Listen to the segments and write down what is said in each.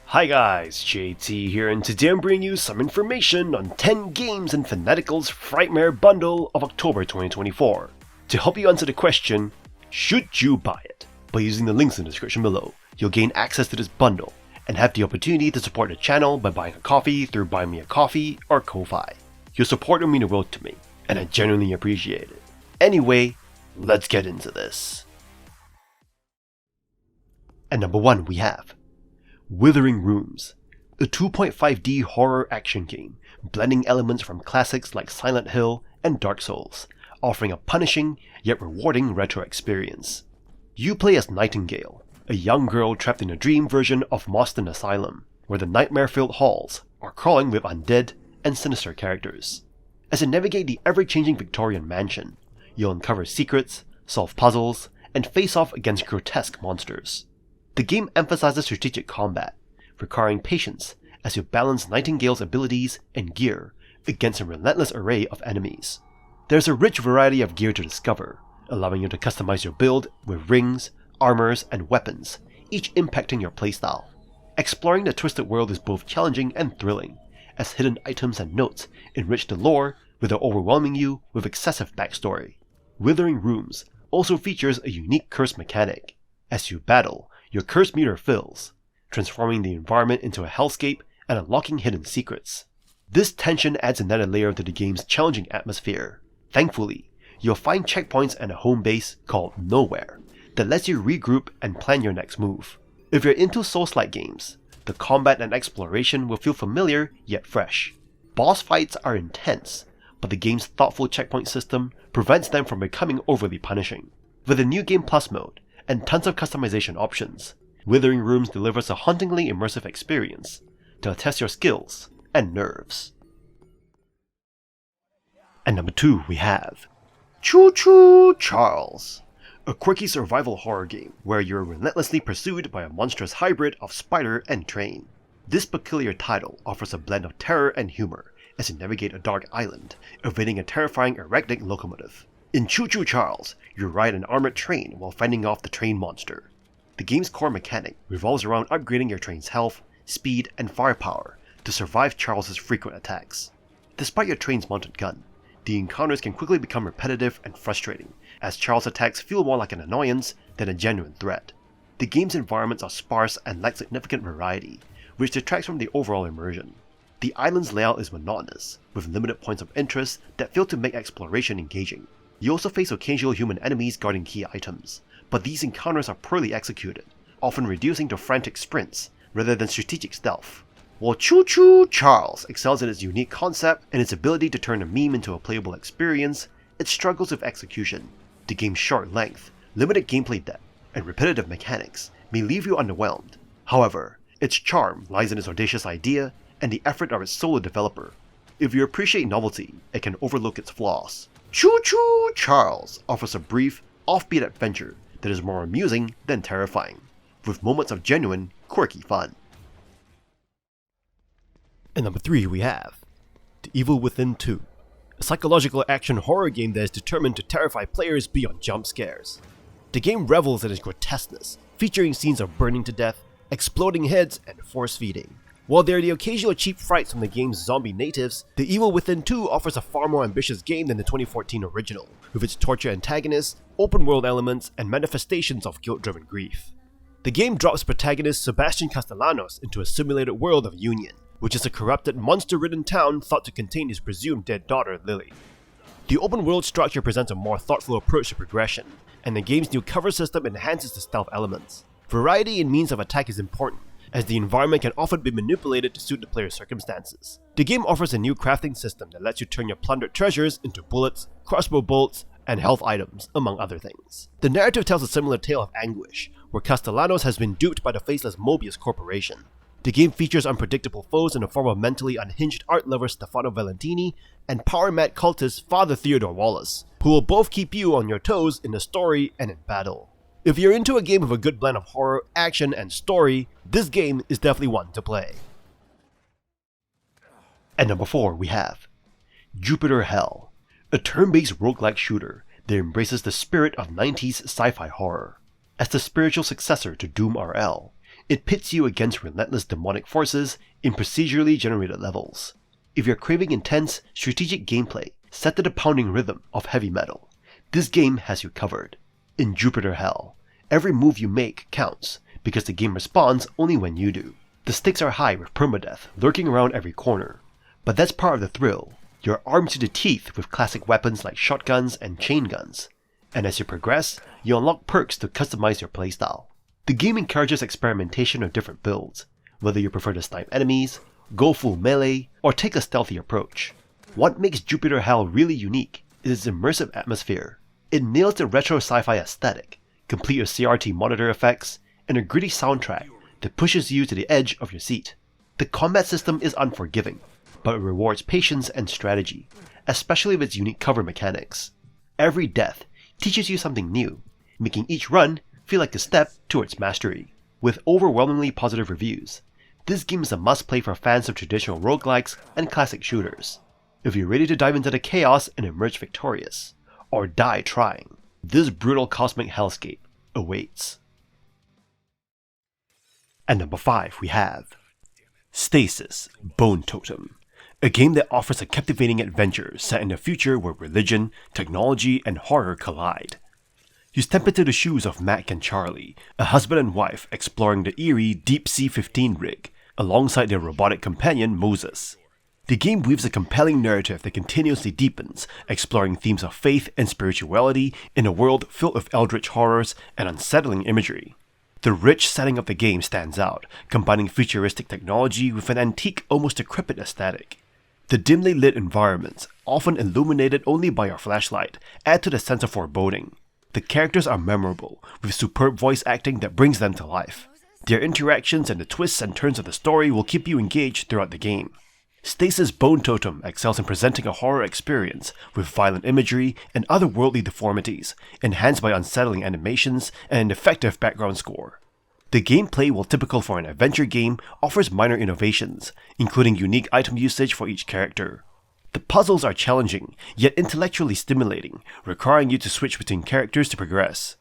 Hi guys, JT here, and today I'm bringing you some information on 10 games in Fanatical's Frightmare Bundle of October 2024. To help you answer the question, should you buy it? By using the links in the description below, you'll gain access to this bundle and have the opportunity to support the channel by buying a coffee through Buy Me a Coffee or Ko-Fi. Your support will mean the world to me, and I genuinely appreciate it. Anyway, let's get into this. At number 1 we have Withering Rooms, a 2.5D horror action game blending elements from classics like Silent Hill and Dark Souls, offering a punishing yet rewarding retro experience. You play as Nightingale, a young girl trapped in a dream version of Moston Asylum, where the nightmare-filled halls are crawling with undead and sinister characters. As you navigate the ever-changing Victorian mansion, you'll uncover secrets, solve puzzles, and face off against grotesque monsters. The game emphasizes strategic combat, requiring patience as you balance Nightingale's abilities and gear against a relentless array of enemies. There's a rich variety of gear to discover, allowing you to customize your build with rings, armors, and weapons, each impacting your playstyle. Exploring the twisted world is both challenging and thrilling, as hidden items and notes enrich the lore without overwhelming you with excessive backstory. Withering Rooms also features a unique curse mechanic. As you battle, your curse meter fills, transforming the environment into a hellscape and unlocking hidden secrets. This tension adds another layer to the game's challenging atmosphere. Thankfully, you'll find checkpoints and a home base called Nowhere that lets you regroup and plan your next move. If you're into Souls-like games, the combat and exploration will feel familiar yet fresh. Boss fights are intense, but the game's thoughtful checkpoint system prevents them from becoming overly punishing. With a new Game Plus mode and tons of customization options, Withering Rooms delivers a hauntingly immersive experience to test your skills and nerves. At number 2 we have Choo-Choo Charles, a quirky survival horror game where you're relentlessly pursued by a monstrous hybrid of spider and train. This peculiar title offers a blend of terror and humor as you navigate a dark island, evading a terrifying erratic locomotive. In Choo-Choo Charles, you ride an armored train while fending off the train monster. The game's core mechanic revolves around upgrading your train's health, speed, and firepower to survive Charles's frequent attacks. Despite your train's mounted gun, the encounters can quickly become repetitive and frustrating, as Charles' attacks feel more like an annoyance than a genuine threat. The game's environments are sparse and lack significant variety, which detracts from the overall immersion. The island's layout is monotonous, with limited points of interest that fail to make exploration engaging. You also face occasional human enemies guarding key items, but these encounters are poorly executed, often reducing to frantic sprints rather than strategic stealth. While Choo-Choo Charles excels in its unique concept and its ability to turn a meme into a playable experience, it struggles with execution. The game's short length, limited gameplay depth, and repetitive mechanics may leave you underwhelmed. However, its charm lies in its audacious idea and the effort of its solo developer. If you appreciate novelty, it can overlook its flaws. Choo-Choo Charles offers a brief, offbeat adventure that is more amusing than terrifying, with moments of genuine, quirky fun. At number 3 we have The Evil Within 2, a psychological action horror game that is determined to terrify players beyond jump scares. The game revels in its grotesqueness, featuring scenes of burning to death, exploding heads, and force feeding. While there are the occasional cheap frights from the game's zombie natives, The Evil Within 2 offers a far more ambitious game than the 2014 original, with its torture antagonists, open-world elements, and manifestations of guilt-driven grief. The game drops protagonist Sebastian Castellanos into a simulated world of Union, which is a corrupted, monster-ridden town thought to contain his presumed dead daughter, Lily. The open-world structure presents a more thoughtful approach to progression, and the game's new cover system enhances the stealth elements. Variety in means of attack is important, as the environment can often be manipulated to suit the player's circumstances. The game offers a new crafting system that lets you turn your plundered treasures into bullets, crossbow bolts, and health items, among other things. The narrative tells a similar tale of anguish, where Castellanos has been duped by the faceless Mobius Corporation. The game features unpredictable foes in the form of mentally unhinged art lover Stefano Valentini and power-mad cultist Father Theodore Wallace, who will both keep you on your toes in the story and in battle. If you're into a game with a good blend of horror, action, and story, this game is definitely one to play. At number 4 we have Jupiter Hell, a turn-based roguelike shooter that embraces the spirit of 90s sci-fi horror. As the spiritual successor to Doom RL, It pits you against relentless demonic forces in procedurally generated levels. If you're craving intense, strategic gameplay set to the pounding rhythm of heavy metal, this game has you covered. In Jupiter Hell, every move you make counts, because the game responds only when you do. The stakes are high with permadeath lurking around every corner, but that's part of the thrill. You're armed to the teeth with classic weapons like shotguns and chain guns, and as you progress, you unlock perks to customize your playstyle. The game encourages experimentation of different builds, whether you prefer to snipe enemies, go full melee, or take a stealthy approach. What makes Jupiter Hell really unique is its immersive atmosphere. It nails the retro sci-fi aesthetic, complete with CRT monitor effects, and a gritty soundtrack that pushes you to the edge of your seat. The combat system is unforgiving, but it rewards patience and strategy, especially with its unique cover mechanics. Every death teaches you something new, making each run feel like a step towards mastery. With overwhelmingly positive reviews, this game is a must-play for fans of traditional roguelikes and classic shooters. If you're ready to dive into the chaos and emerge victorious, or die trying, this brutal cosmic hellscape awaits. At number 5 we have STASIS Bone Totem, a game that offers a captivating adventure set in a future where religion, technology, and horror collide. You step into the shoes of Mac and Charlie, a husband and wife exploring the eerie Deep Sea 15 rig, alongside their robotic companion Moses. The game weaves a compelling narrative that continuously deepens, exploring themes of faith and spirituality in a world filled with eldritch horrors and unsettling imagery. The rich setting of the game stands out, combining futuristic technology with an antique, almost decrepit aesthetic. The dimly lit environments, often illuminated only by your flashlight, add to the sense of foreboding. The characters are memorable, with superb voice acting that brings them to life. Their interactions and the twists and turns of the story will keep you engaged throughout the game. STASIS Bone Totem excels in presenting a horror experience with violent imagery and otherworldly deformities, enhanced by unsettling animations and an effective background score. The gameplay, while typical for an adventure game, offers minor innovations, including unique item usage for each character. The puzzles are challenging, yet intellectually stimulating, requiring you to switch between characters to progress.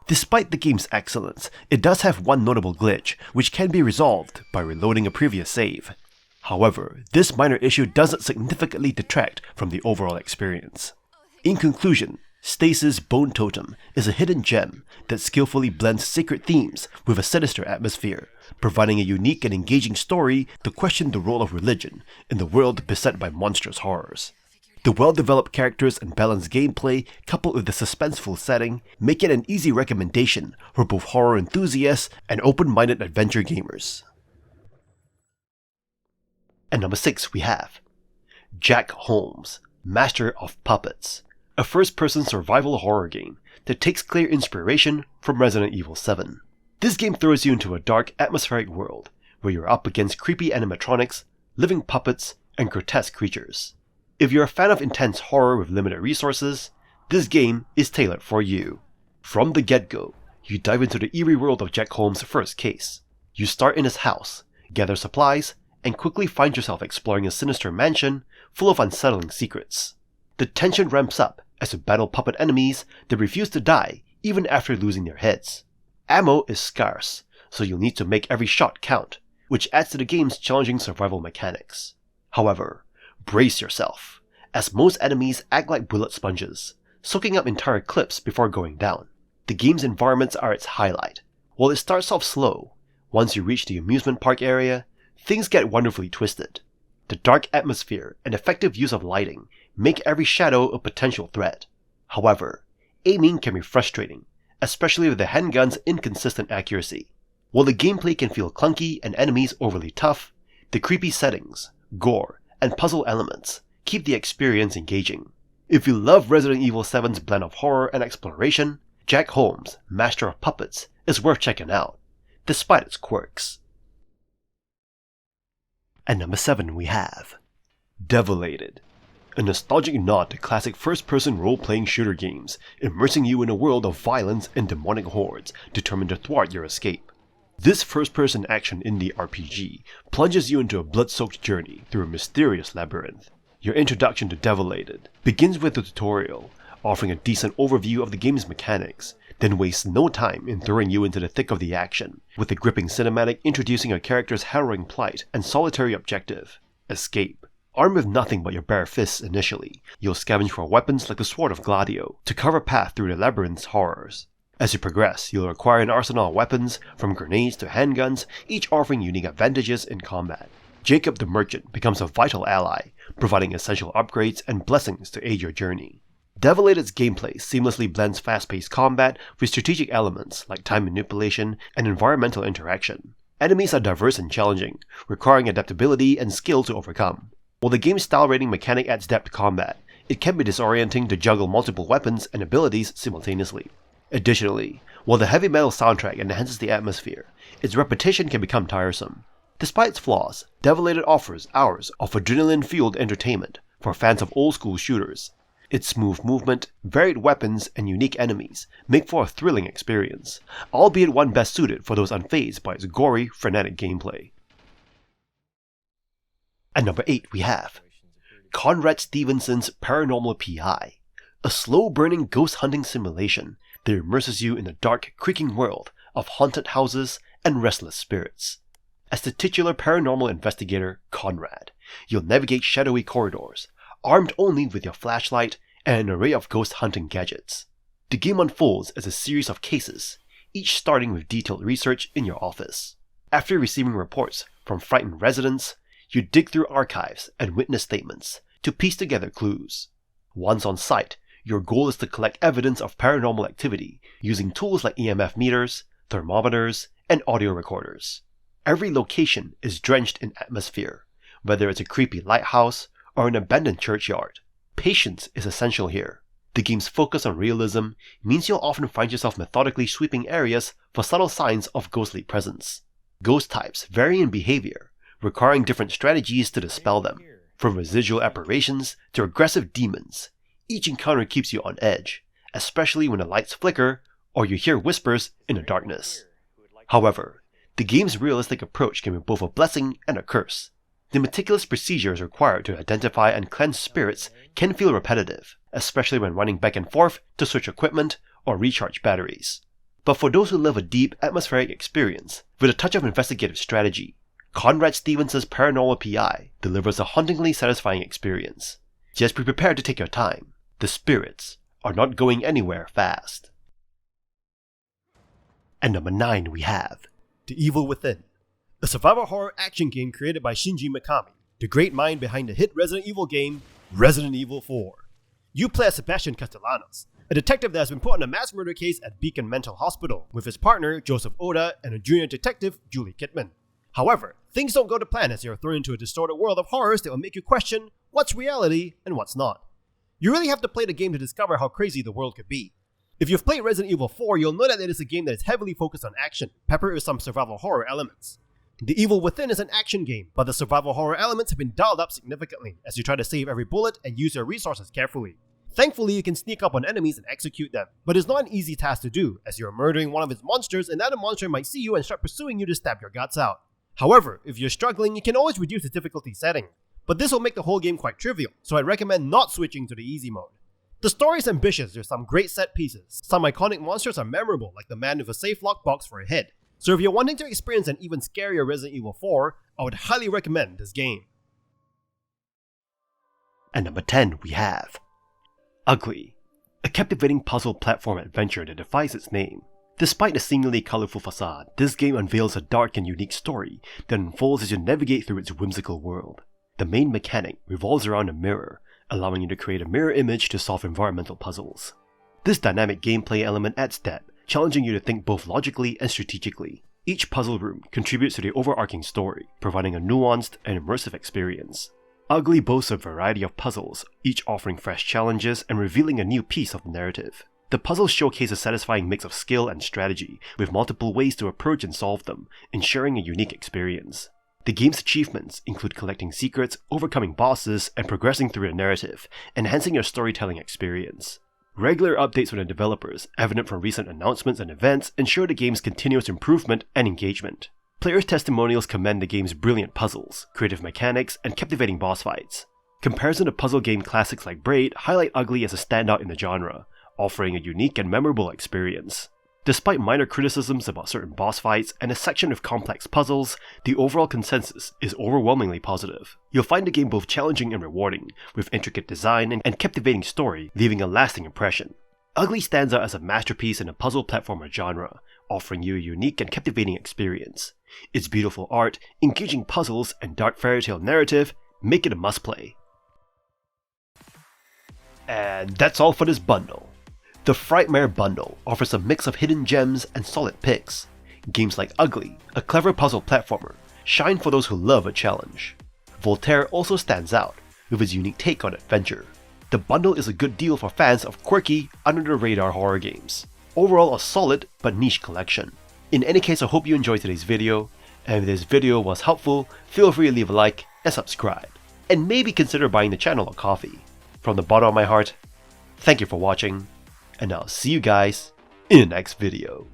Despite the game's excellence, it does have one notable glitch, which can be resolved by reloading a previous save. However, this minor issue doesn't significantly detract from the overall experience. In conclusion, STASIS Bone Totem is a hidden gem that skillfully blends sacred themes with a sinister atmosphere, providing a unique and engaging story to question the role of religion in the world beset by monstrous horrors. The well-developed characters and balanced gameplay, coupled with the suspenseful setting, make it an easy recommendation for both horror enthusiasts and open-minded adventure gamers. At number 6 we have Jack Holmes, Master of Puppets, a first-person survival horror game that takes clear inspiration from Resident Evil 7. This game throws you into a dark, atmospheric world where you're up against creepy animatronics, living puppets, and grotesque creatures. If you're a fan of intense horror with limited resources, this game is tailored for you. From the get-go, you dive into the eerie world of Jack Holmes' first case. You start in his house, gather supplies, and quickly find yourself exploring a sinister mansion full of unsettling secrets. The tension ramps up as you battle puppet enemies that refuse to die even after losing their heads. Ammo is scarce, so you'll need to make every shot count, which adds to the game's challenging survival mechanics. However, brace yourself, as most enemies act like bullet sponges, soaking up entire clips before going down. The game's environments are its highlight. While it starts off slow, once you reach the amusement park area, things get wonderfully twisted. The dark atmosphere and effective use of lighting make every shadow a potential threat. However, aiming can be frustrating, especially with the handgun's inconsistent accuracy. While the gameplay can feel clunky and enemies overly tough, the creepy settings, gore, and puzzle elements keep the experience engaging. If you love Resident Evil 7's blend of horror and exploration, Jack Holmes, Master of Puppets, is worth checking out, despite its quirks. At number 7 we have Devilated, a nostalgic nod to classic first-person role-playing shooter games, immersing you in a world of violence and demonic hordes determined to thwart your escape. This first-person action indie RPG plunges you into a blood-soaked journey through a mysterious labyrinth. Your introduction to Devilated begins with a tutorial, offering a decent overview of the game's mechanics, then wastes no time in throwing you into the thick of the action, with a gripping cinematic introducing a character's harrowing plight and solitary objective: escape. Armed with nothing but your bare fists initially, you'll scavenge for weapons like the Sword of Gladio to carve a path through the labyrinth's horrors. As you progress, you'll acquire an arsenal of weapons, from grenades to handguns, each offering unique advantages in combat. Jacob the Merchant becomes a vital ally, providing essential upgrades and blessings to aid your journey. Devilated's gameplay seamlessly blends fast-paced combat with strategic elements like time manipulation and environmental interaction. Enemies are diverse and challenging, requiring adaptability and skill to overcome. While the game's style rating mechanic adds depth to combat, it can be disorienting to juggle multiple weapons and abilities simultaneously. Additionally, while the heavy metal soundtrack enhances the atmosphere, its repetition can become tiresome. Despite its flaws, Devilated offers hours of adrenaline-fueled entertainment for fans of old-school shooters. Its smooth movement, varied weapons, and unique enemies make for a thrilling experience, albeit one best suited for those unfazed by its gory, frenetic gameplay. At number 8 we have Conrad Stevenson's Paranormal PI, a slow-burning ghost hunting simulation that immerses you in the dark, creaking world of haunted houses and restless spirits. As the titular paranormal investigator, Conrad, you'll navigate shadowy corridors, armed only with your flashlight and an array of ghost hunting gadgets. The game unfolds as a series of cases, each starting with detailed research in your office. After receiving reports from frightened residents, you dig through archives and witness statements to piece together clues. Once on site, your goal is to collect evidence of paranormal activity using tools like EMF meters, thermometers, and audio recorders. Every location is drenched in atmosphere, whether it's a creepy lighthouse or an abandoned churchyard. Patience is essential here. The game's focus on realism means you'll often find yourself methodically sweeping areas for subtle signs of ghostly presence. Ghost types vary in behavior, requiring different strategies to dispel them. From residual apparitions to aggressive demons, each encounter keeps you on edge, especially when the lights flicker or you hear whispers in the darkness. However, the game's realistic approach can be both a blessing and a curse. The meticulous procedures required to identify and cleanse spirits can feel repetitive, especially when running back and forth to switch equipment or recharge batteries. But for those who love a deep, atmospheric experience with a touch of investigative strategy, Conrad Stevenson's Paranormal PI delivers a hauntingly satisfying experience. Just be prepared to take your time. The spirits are not going anywhere fast. At number 9 we have The Evil Within, a survival horror action game created by Shinji Mikami, the great mind behind the hit Resident Evil game, Resident Evil 4. You play as Sebastian Castellanos, a detective that has been put on a mass murder case at Beacon Mental Hospital with his partner Joseph Oda and a junior detective, Julie Kidman. However, things don't go to plan as you are thrown into a distorted world of horrors that will make you question what's reality and what's not. You really have to play the game to discover how crazy the world could be. If you've played Resident Evil 4, you'll know that it is a game that is heavily focused on action, peppered with some survival horror elements. The Evil Within is an action game, but the survival horror elements have been dialed up significantly as you try to save every bullet and use your resources carefully. Thankfully, you can sneak up on enemies and execute them, but it's not an easy task to do, as you're murdering one of its monsters and that monster might see you and start pursuing you to stab your guts out. However, if you're struggling, you can always reduce the difficulty setting, but this will make the whole game quite trivial, so I'd recommend not switching to the easy mode. The story is ambitious, there's some great set pieces. Some iconic monsters are memorable, like the man with a safe lockbox for a head. So if you're wanting to experience an even scarier Resident Evil 4, I would highly recommend this game. At number 10 we have Ugly, a captivating puzzle platform adventure that defies its name. Despite the seemingly colourful facade, this game unveils a dark and unique story that unfolds as you navigate through its whimsical world. The main mechanic revolves around a mirror, allowing you to create a mirror image to solve environmental puzzles. This dynamic gameplay element adds depth, challenging you to think both logically and strategically. Each puzzle room contributes to the overarching story, providing a nuanced and immersive experience. Ugly boasts a variety of puzzles, each offering fresh challenges and revealing a new piece of the narrative. The puzzles showcase a satisfying mix of skill and strategy, with multiple ways to approach and solve them, ensuring a unique experience. The game's achievements include collecting secrets, overcoming bosses, and progressing through the narrative, enhancing your storytelling experience. Regular updates from the developers, evident from recent announcements and events, ensure the game's continuous improvement and engagement. Players' testimonials commend the game's brilliant puzzles, creative mechanics, and captivating boss fights. Comparison to puzzle game classics like Braid highlight Ugly as a standout in the genre, offering a unique and memorable experience. Despite minor criticisms about certain boss fights and a section of complex puzzles, the overall consensus is overwhelmingly positive. You'll find the game both challenging and rewarding, with intricate design and captivating story leaving a lasting impression. Ugly stands out as a masterpiece in a puzzle platformer genre, offering you a unique and captivating experience. Its beautiful art, engaging puzzles, and dark fairytale narrative make it a must-play. And that's all for this bundle. The Frightmare Bundle offers a mix of hidden gems and solid picks. Games like Ugly, a clever puzzle platformer, shine for those who love a challenge. Voltaire also stands out, with his unique take on adventure. The bundle is a good deal for fans of quirky, under-the-radar horror games. Overall a solid but niche collection. In any case, I hope you enjoyed today's video, and if this video was helpful, feel free to leave a like and subscribe. And maybe consider buying the channel a coffee. From the bottom of my heart, thank you for watching, and I'll see you guys in the next video.